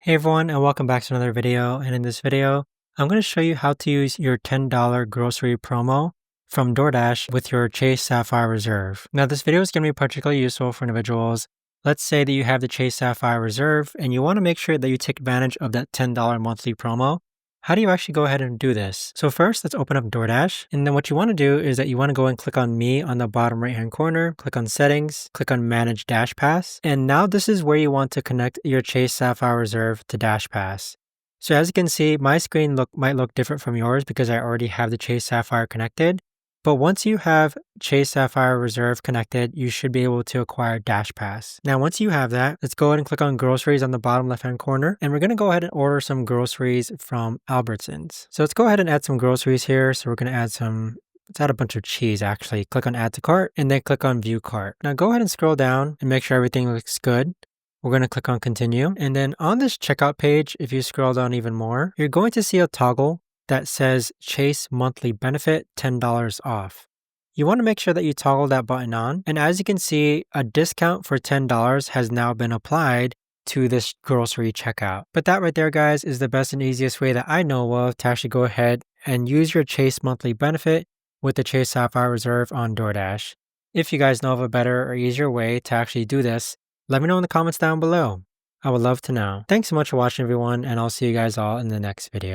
Hey everyone, and welcome back to another video. And in this video, I'm going to show you how to use your $10 grocery promo from DoorDash with your Chase Sapphire Reserve. Now, this video is going to be particularly useful for individuals. Let's say that you have the Chase Sapphire Reserve and you want to make sure that you take advantage of that $10 monthly promo. How do you actually go ahead and do this? So first, let's open up DoorDash. And then what you want to do is that you want to go and click on Me on the bottom right-hand corner, click on Settings, click on Manage Dash Pass. And now this is where you want to connect your Chase Sapphire Reserve to Dash Pass. So as you can see, my screen might look different from yours because I already have the Chase Sapphire connected. But once you have Chase Sapphire Reserve connected, you should be able to acquire Dash Pass. Now, once you have that, let's go ahead and click on Groceries on the bottom left-hand corner. And we're going to go ahead and order some groceries from Albertsons. So let's go ahead and add some groceries here. So we're going to let's add a bunch of cheese actually. Click on Add to Cart and then click on View Cart. Now go ahead and scroll down and make sure everything looks good. We're going to click on Continue. And then on this checkout page, if you scroll down even more, you're going to see a toggle that says Chase Monthly Benefit $10 off. You want to make sure that you toggle that button on. And as you can see, a discount for $10 has now been applied to this grocery checkout. But that right there, guys, is the best and easiest way that I know of to actually go ahead and use your Chase Monthly Benefit with the Chase Sapphire Reserve on DoorDash. If you guys know of a better or easier way to actually do this, let me know in the comments down below. I would love to know. Thanks so much for watching, everyone, and I'll see you guys all in the next video.